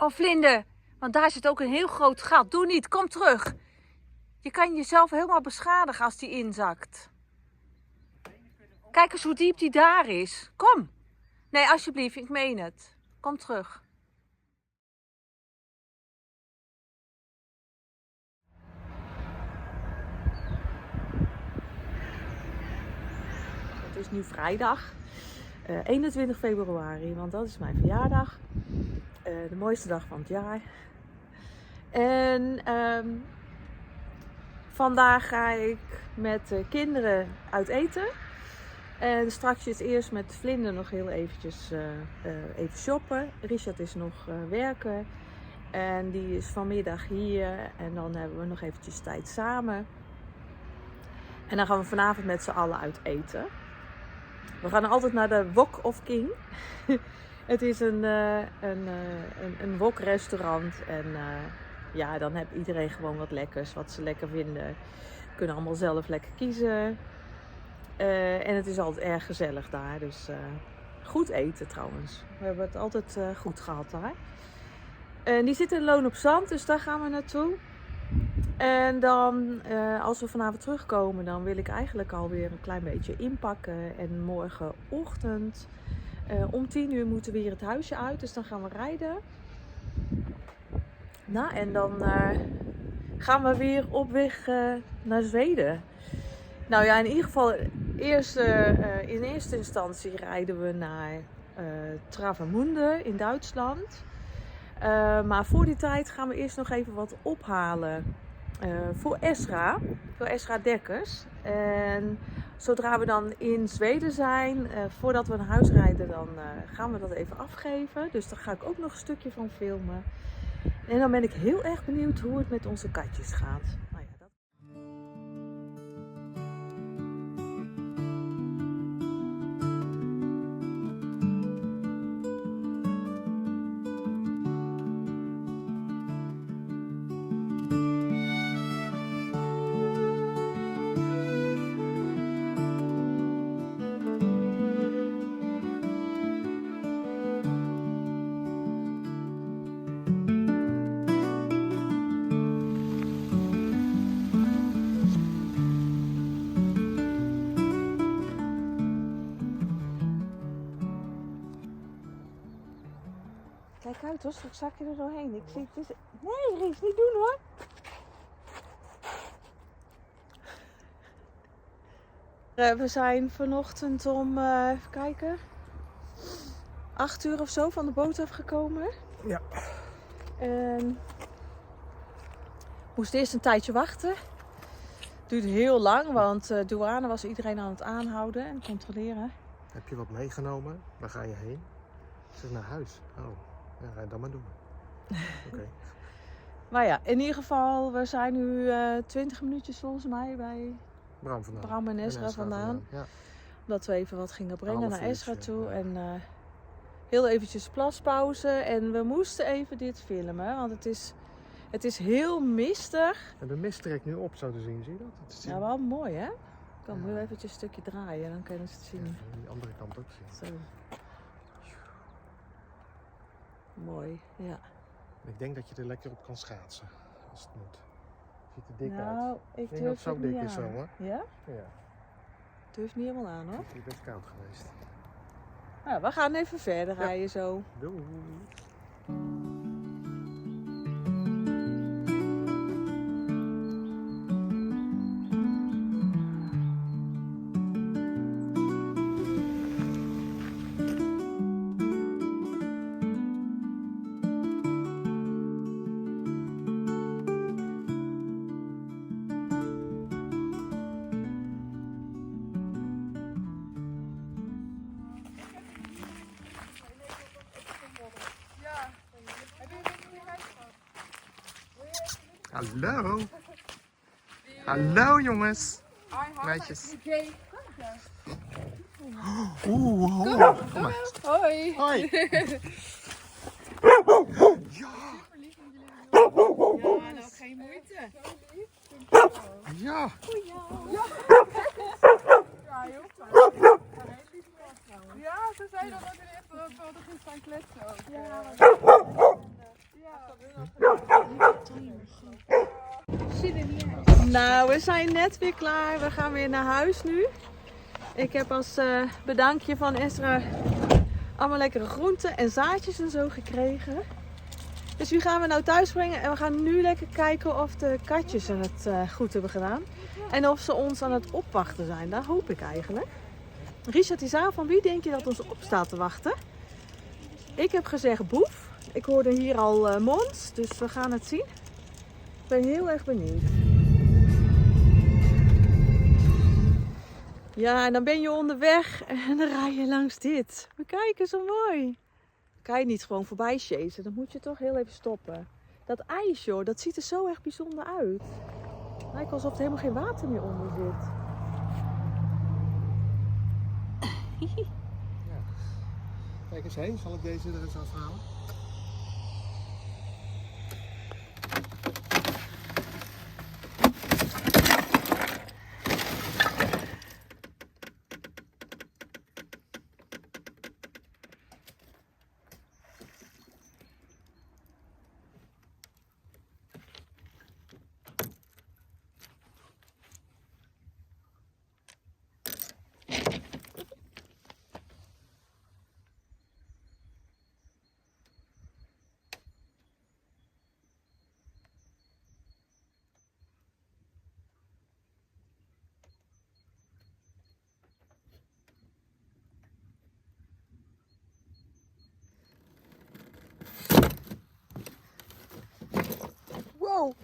Oh, vlinder. Want daar zit ook een heel groot gat. Doe niet, kom terug. Je kan jezelf helemaal beschadigen als die inzakt. Kijk eens hoe diep die daar is. Kom. Nee, alsjeblieft, ik meen het. Kom terug. Het is nu vrijdag, 21 februari, want dat is mijn verjaardag. De mooiste dag van het jaar. En vandaag ga ik met de kinderen uit eten. En straks is eerst met Vlinder nog heel eventjes even shoppen. Richard is nog werken. En die is vanmiddag hier. En dan hebben we nog eventjes tijd samen. En dan gaan we vanavond met z'n allen uit eten. We gaan altijd naar de Wok of King. Het is een wokrestaurant. En ja, dan heeft iedereen gewoon wat lekkers, wat ze lekker vinden. Kunnen allemaal zelf lekker kiezen. En het is altijd erg gezellig daar. Dus goed eten trouwens. We hebben het altijd goed gehad daar. En die zit in Loon op Zand, dus daar gaan we naartoe. En dan, als we vanavond terugkomen, dan wil ik eigenlijk alweer een klein beetje inpakken. En morgenochtend om 10 uur moeten we hier het huisje uit. Dus dan gaan we rijden. Nou, en dan gaan we weer op weg naar Zweden. Nou ja, in ieder geval, in eerste instantie rijden we naar Travemünde in Duitsland. Maar voor die tijd gaan we eerst nog even wat ophalen voor Esra Dekkers. En zodra we dan in Zweden zijn, voordat we naar huis rijden, dan gaan we dat even afgeven. Dus daar ga ik ook nog een stukje van filmen. En dan ben ik heel erg benieuwd hoe het met onze katjes gaat. Nou ja, dat... Kijk uit hoor, straks zak je er doorheen. Ik zie het is... Nee Ries, niet doen hoor. We zijn vanochtend om, even kijken, 8 uur of zo van de boot afgekomen. Ja. En moest eerst een tijdje wachten. Duurde heel lang, want douane was iedereen aan het aanhouden en controleren. Heb je wat meegenomen? Waar ga je heen? Ik zeg naar huis. Oh, ja, ga je dan maar doen. Oké. Maar ja, in ieder geval, we zijn nu 20 minuutjes volgens mij bij Bram en Esra vandaan. Ja. Omdat we even wat gingen brengen naar Esra toe. Ja. En heel eventjes plaspauze. En we moesten even dit filmen, want het is heel mistig. En de mist trekt nu op, zo te zien. Zie je dat? Het is ja, wel mooi hè? Ik kan nu eventjes een stukje draaien, dan kunnen ze het zien. Ja, die andere kant ook zien. Zo. Mooi, ja. Ik denk dat je er lekker op kan schaatsen, als het moet. Ziet er dik uit. Nou, ik denk dat het zo dik aan. is zo hoor. Ja? Ja. Het durft niet helemaal aan hoor. Het is best koud geweest. Nou, we gaan even verder rijden zo. Doei. Hallo. Hallo jongens. Meisjes. Oeh, kom maar. Hoi. Hoi. Ja. Ja, nou geen moeite. Ja. Ja, ze zei dat we er even goed gaan kletsen. Ja, Nou, we zijn net weer klaar. We gaan weer naar huis nu. Ik heb als bedankje van Esra allemaal lekkere groenten en zaadjes en zo gekregen. Dus nu gaan we nou thuis brengen en we gaan nu lekker kijken of de katjes het goed hebben gedaan. En of ze ons aan het opwachten zijn. Daar hoop ik eigenlijk. Richard, Isaan, van wie denk je dat ons op staat te wachten? Ik heb gezegd Boef. Ik hoorde hier al Mons, dus we gaan het zien. Ik ben heel erg benieuwd. Ja, en dan ben je onderweg en dan rij je langs dit. We kijken, zo mooi. Kan je niet gewoon voorbij chasen, dan moet je toch heel even stoppen. Dat ijs, joh, dat ziet er zo erg bijzonder uit. Het lijkt alsof er helemaal geen water meer onder zit. Ja. Kijk eens heen, zal ik deze er eens afhalen? Wow!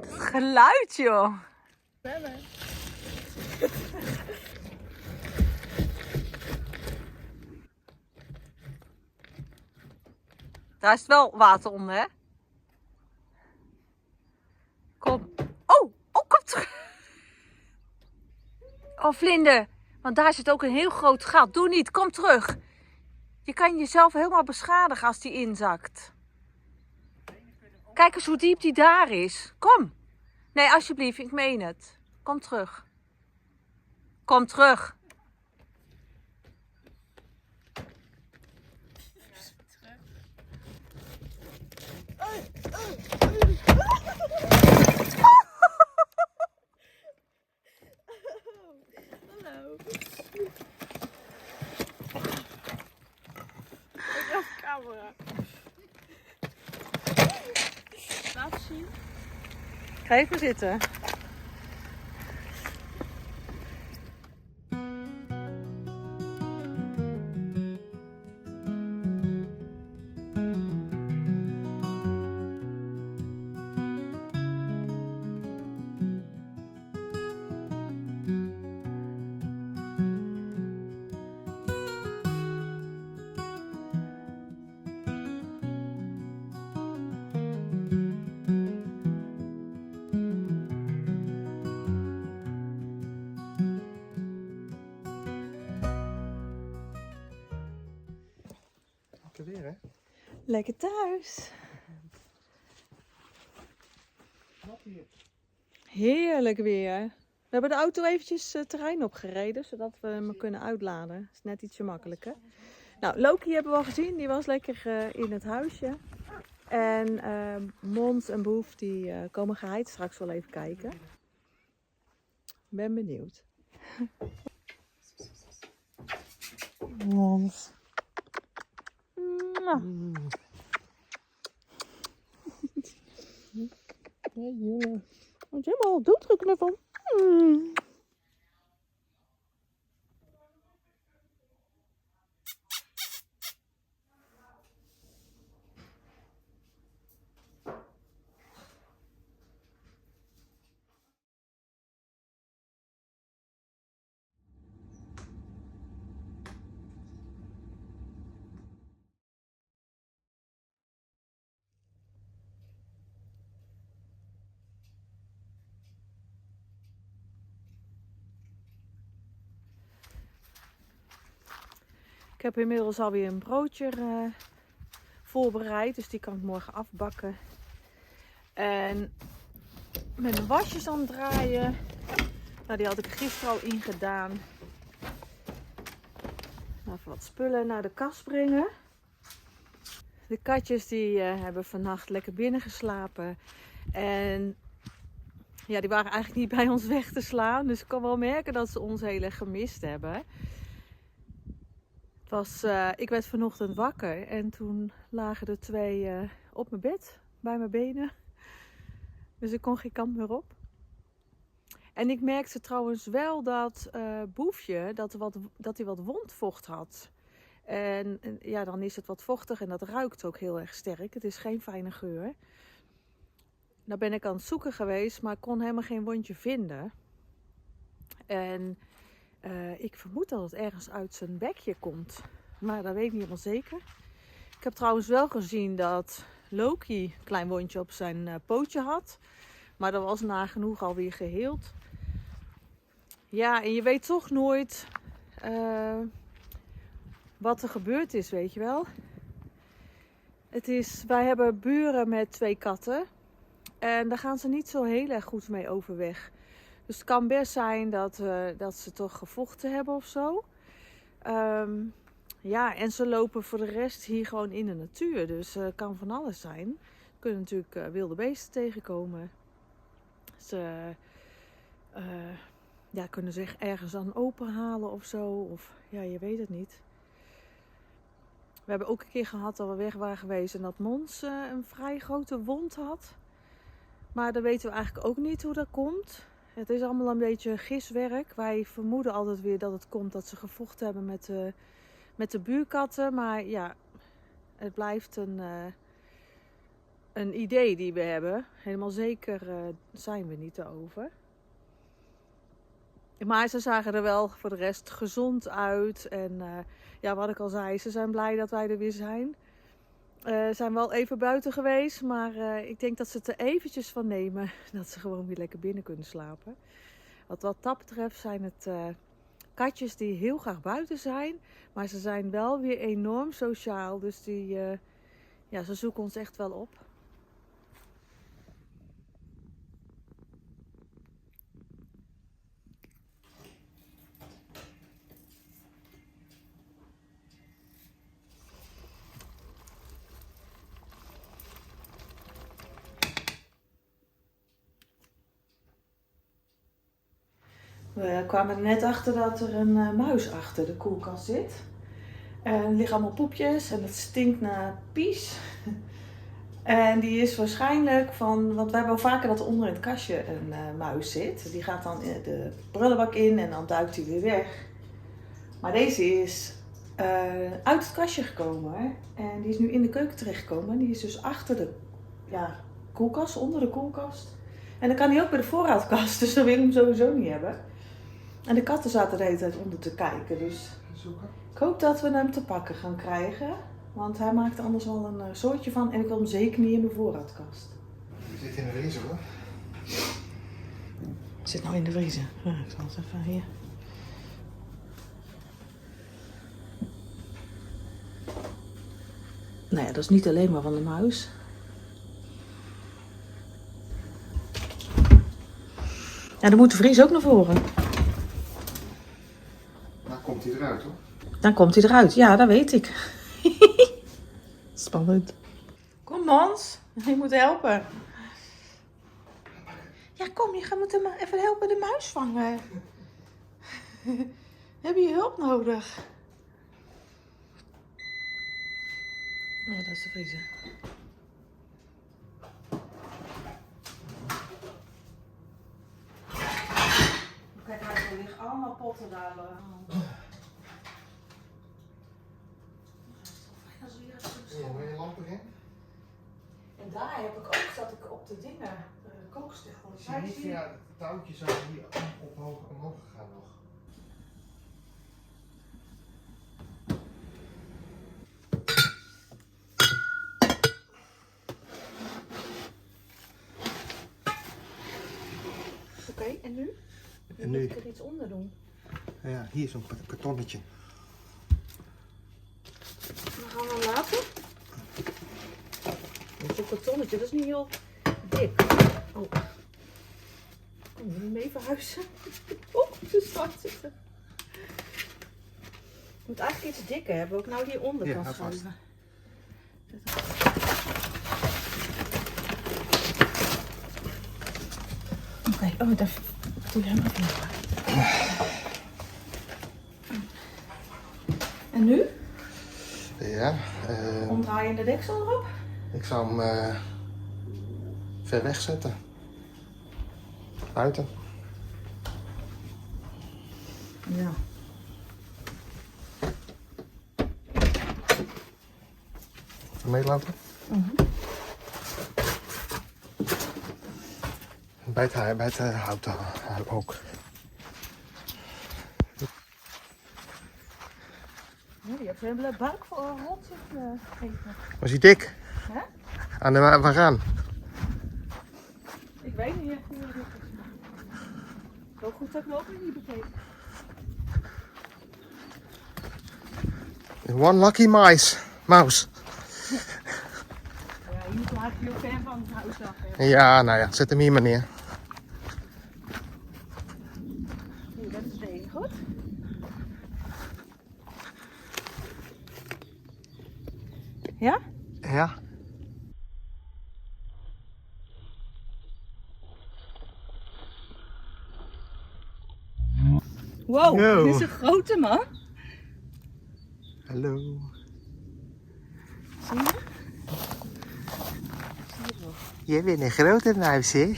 Geluid, joh! Daar is wel water onder, hè? Kom. Oh, kom terug. Oh, vlinder. Want daar zit ook een heel groot gat. Doe niet, kom terug. Je kan jezelf helemaal beschadigen als die inzakt. Kijk eens hoe diep die daar is. Kom. Nee, alsjeblieft, ik meen het. Kom terug. Kom terug. Hallo. Ik heb camera. Laat zien. Ga even zitten. Weer, hè? Lekker thuis. Heerlijk weer. We hebben de auto eventjes het terrein opgereden, zodat we hem kunnen uitladen. Dat is net ietsje makkelijker. Nou, Loki hebben we al gezien. Die was lekker in het huisje. En Mons en Boef die komen geheid straks wel even kijken. Ben benieuwd. Mons. Ja, jongen. Het is helemaal doodgeknuffeld. Ik heb inmiddels alweer een broodje voorbereid, dus die kan ik morgen afbakken. En met mijn wasjes aan het draaien. Nou, die had ik gisteren al ingedaan. Nou, even wat spullen naar de kast brengen. De katjes die hebben vannacht lekker binnen geslapen. En ja, die waren eigenlijk niet bij ons weg te slaan. Dus ik kan wel merken dat ze ons heel erg gemist hebben. Ik werd vanochtend wakker en toen lagen er 2 op mijn bed, bij mijn benen. Dus ik kon geen kant meer op. En ik merkte trouwens wel dat Boefje, dat hij wat wondvocht had. En ja, dan is het wat vochtig en dat ruikt ook heel erg sterk. Het is geen fijne geur. Nou ben ik aan het zoeken geweest, maar ik kon helemaal geen wondje vinden. En ik vermoed dat het ergens uit zijn bekje komt. Maar dat weet ik niet helemaal zeker. Ik heb trouwens wel gezien dat Loki een klein wondje op zijn pootje had. Maar dat was nagenoeg alweer geheeld. Ja, en je weet toch nooit wat er gebeurd is, weet je wel. Wij hebben buren met 2 katten. En daar gaan ze niet zo heel erg goed mee overweg. Dus het kan best zijn dat ze toch gevochten hebben of zo. Ja, en ze lopen voor de rest hier gewoon in de natuur. Dus het kan van alles zijn. Er kunnen natuurlijk wilde beesten tegenkomen. Ze kunnen zich ergens aan openhalen of zo. Of ja, je weet het niet. We hebben ook een keer gehad dat we weg waren geweest en dat Mons een vrij grote wond had. Maar dan weten we eigenlijk ook niet hoe dat komt. Het is allemaal een beetje giswerk. Wij vermoeden altijd weer dat het komt dat ze gevochten hebben met de buurkatten. Maar ja, het blijft een idee die we hebben. Helemaal zeker zijn we niet erover. Maar ze zagen er wel voor de rest gezond uit. En ja, wat ik al zei, ze zijn blij dat wij er weer zijn. Zijn wel even buiten geweest, maar ik denk dat ze het er eventjes van nemen dat ze gewoon weer lekker binnen kunnen slapen. Wat dat betreft zijn het katjes die heel graag buiten zijn, maar ze zijn wel weer enorm sociaal, dus ze zoeken ons echt wel op. We kwamen er net achter dat er een muis achter de koelkast zit. En er liggen allemaal poepjes en het stinkt naar pies. En die is waarschijnlijk want we hebben wel vaker dat er onder in het kastje een muis zit. Die gaat dan de prullenbak in en dan duikt hij weer weg. Maar deze is uit het kastje gekomen en die is nu in de keuken terechtgekomen. Die is dus achter de koelkast, onder de koelkast. En dan kan hij ook bij de voorraadkast, dus dat wil ik hem sowieso niet hebben. En de katten zaten de hele tijd onder te kijken, dus ik hoop dat we hem te pakken gaan krijgen. Want hij maakt er anders wel een soortje van en ik wil hem zeker niet in mijn voorraadkast. Die zit in de vriezer hoor. Zit nou in de vriezer? Ja, ik zal het even hier. Nou ja, dat is niet alleen maar van de muis. Ja, dan moet de vriezer ook naar voren. Dan komt hij eruit hoor. Dan komt hij eruit, ja, dat weet ik. Spannend. Kom Mons, je moet helpen. Ja, kom, je moet hem even helpen de muis vangen. Heb je hulp nodig? Oh, dat is de vriezer. Kijk, er liggen allemaal potten daar. Ja, wil je lampen in? En daar heb ik ook dat ik op de dingen, de kookstichel. Zie je niet via het touwtje zo hier omhoog gegaan nog? Oké, en nu? En nu? Moet ik er iets onder doen? Ja, hier zo'n kartonnetje. Dan gaan we hem laten. Zo'n kartonnetje, dat is niet heel dik. Oh. Ik moet hem even verhuizen. Oeh, ze start zitten. Ik moet eigenlijk iets dikker hebben, ook nou hieronder kan schuiven. Oké, oh, daar doe je hem even. En nu? Ja. Omdraaien de deksel erop? Ik zou hem ver weg zetten. Buiten. Ja. Meelopen? Bij het hout ook. Ja, die heeft een hele buik voor een hond gegeven. Was hij dik? Hè? Aan de waaraan? Ik weet niet echt hoe het is. Zo goed dat ik me ook weer niet bekeken. One lucky mouse. Ja, hier maak je ook ver van het huis af. Hè. Ja, nou ja, zet hem hier maar neer. Hier, dat is de ene, goed? Ja? Ja. Wow, Yo. dit is een grote man. Hallo. Zie je? Jij bent een grote muis, hè?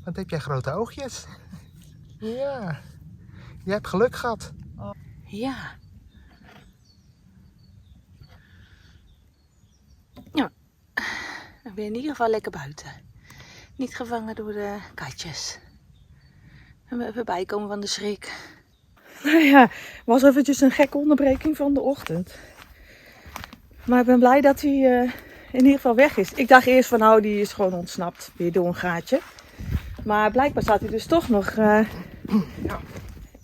Wat heb jij grote oogjes? Ja. Je hebt geluk gehad. Ja. Ja. Ik ben in ieder geval lekker buiten. Niet gevangen door de katjes. En we even bijkomen van de schrik. Nou ja, was eventjes een gekke onderbreking van de ochtend. Maar ik ben blij dat hij in ieder geval weg is. Ik dacht eerst van nou, die is gewoon ontsnapt. Weer door een gaatje. Maar blijkbaar staat hij dus toch nog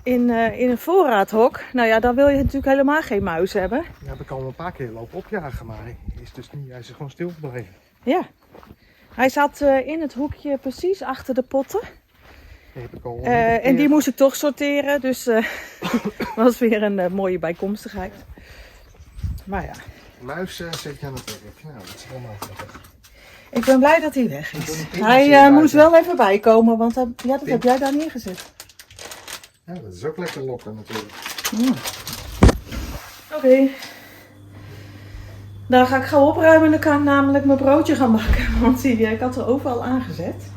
in een voorraadhok. Nou ja, dan wil je natuurlijk helemaal geen muis hebben. Ja, heb ik al een paar keer lopen opjagen, maar hij is gewoon stil gebleven. Ja. Hij zat in het hoekje precies achter de potten. Die heb ik al En die moest ik toch sorteren. Dus dat was weer een mooie bijkomstigheid. Maar ja. Muis zet je aan het werk. Nou, dat is wel mogelijk. Ik ben blij dat hij weg is. Ik Hij moest wel even bijkomen, want dat heb jij daar neergezet. Ja, dat is ook lekker lokken natuurlijk. Oké. Dan ga ik gauw opruimen en dan kan ik namelijk mijn broodje gaan bakken. Want zie je, ik had er overal aangezet.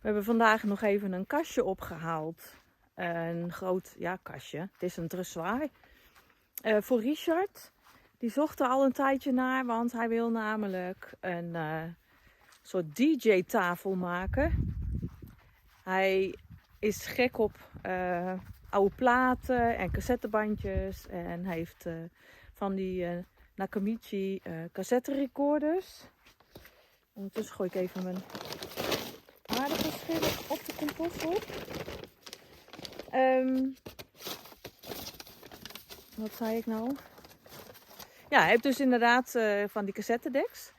We hebben vandaag nog even een kastje opgehaald. Een groot kastje. Het is een dressoir. Voor Richard. Die zocht er al een tijdje naar, want hij wil namelijk een soort DJ-tafel maken. Hij is gek op oude platen en cassettebandjes. En hij heeft van die Nakamichi cassette-recorders. Ondertussen gooi ik even mijn aardappelschillen op de compost op. Wat zei ik nou? Ja, hij heeft dus inderdaad van die cassettedecks.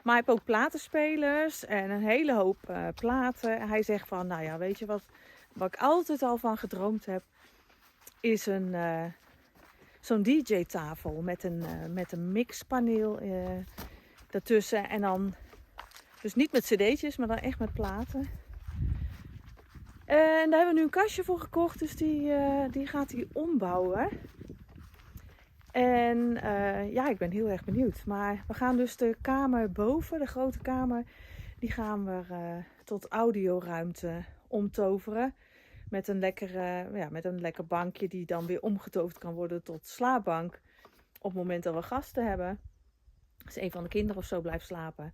Maar hij heeft ook platenspelers en een hele hoop platen. Hij zegt van, nou ja, weet je wat ik altijd al van gedroomd heb, is zo'n DJ-tafel met een mixpaneel daartussen. En dan, dus niet met cd'tjes, maar dan echt met platen. En daar hebben we nu een kastje voor gekocht, dus die gaat hij ombouwen. En ja, ik ben heel erg benieuwd. Maar we gaan dus de kamer boven, de grote kamer, die gaan we tot audioruimte omtoveren. Met een lekker bankje die dan weer omgetoverd kan worden tot slaapbank. Op het moment dat we gasten hebben. Als een van de kinderen of zo blijft slapen.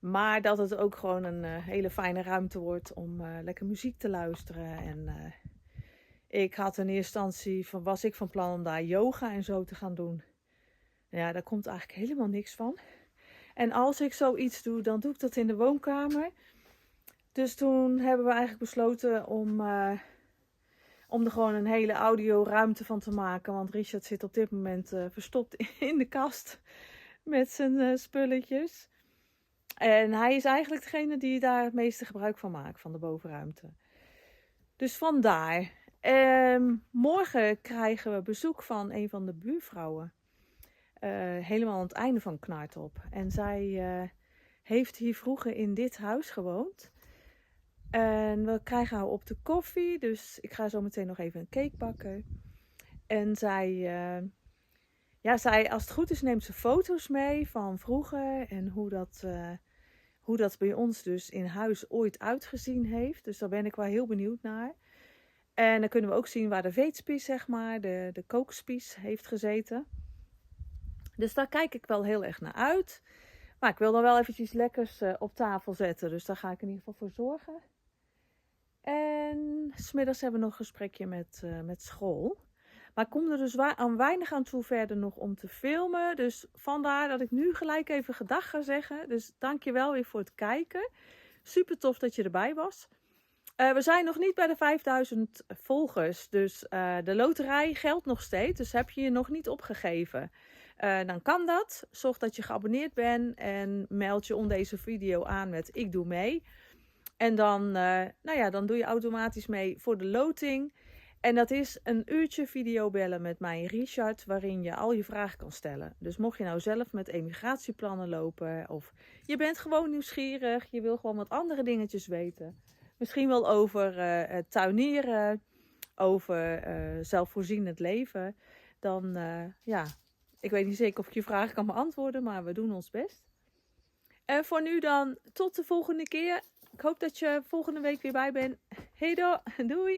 Maar dat het ook gewoon een hele fijne ruimte wordt om lekker muziek te luisteren. En ik had in eerste instantie was ik van plan om daar yoga en zo te gaan doen. Ja, daar komt eigenlijk helemaal niks van. En als ik zoiets doe, dan doe ik dat in de woonkamer. Dus toen hebben we eigenlijk besloten om er gewoon een hele audioruimte van te maken. Want Richard zit op dit moment verstopt in de kast met zijn spulletjes. En hij is eigenlijk degene die daar het meeste gebruik van maakt, van de bovenruimte. Dus vandaar. Morgen krijgen we bezoek van een van de buurvrouwen. Helemaal aan het einde van Knartop. En zij heeft hier vroeger in dit huis gewoond. En we krijgen haar op de koffie. Dus ik ga zo meteen nog even een cake bakken. En zij, als het goed is, neemt ze foto's mee van vroeger. En hoe dat bij ons dus in huis ooit uitgezien heeft. Dus daar ben ik wel heel benieuwd naar. En dan kunnen we ook zien waar de veetspies, zeg maar, de kookspies heeft gezeten. Dus daar kijk ik wel heel erg naar uit. Maar ik wil dan wel eventjes lekkers op tafel zetten. Dus daar ga ik in ieder geval voor zorgen. En 's middags hebben we nog een gesprekje met school. Maar ik kom er dus weinig aan toe verder nog om te filmen. Dus vandaar dat ik nu gelijk even gedag ga zeggen. Dus dankjewel weer voor het kijken. Super tof dat je erbij was. We zijn nog niet bij de 5000 volgers. Dus de loterij geldt nog steeds. Dus heb je je nog niet opgegeven, dan kan dat. Zorg dat je geabonneerd bent en meld je onder deze video aan met ik doe mee. En dan, dan doe je automatisch mee voor de loting. En dat is een uurtje videobellen met mij en Richard, waarin je al je vragen kan stellen. Dus mocht je nou zelf met emigratieplannen lopen, of je bent gewoon nieuwsgierig, je wil gewoon wat andere dingetjes weten. Misschien wel over tuinieren, over zelfvoorzienend leven. Dan, ik weet niet zeker of ik je vragen kan beantwoorden, maar we doen ons best. En voor nu dan, tot de volgende keer. Ik hoop dat je volgende week weer bij bent. Hey doei!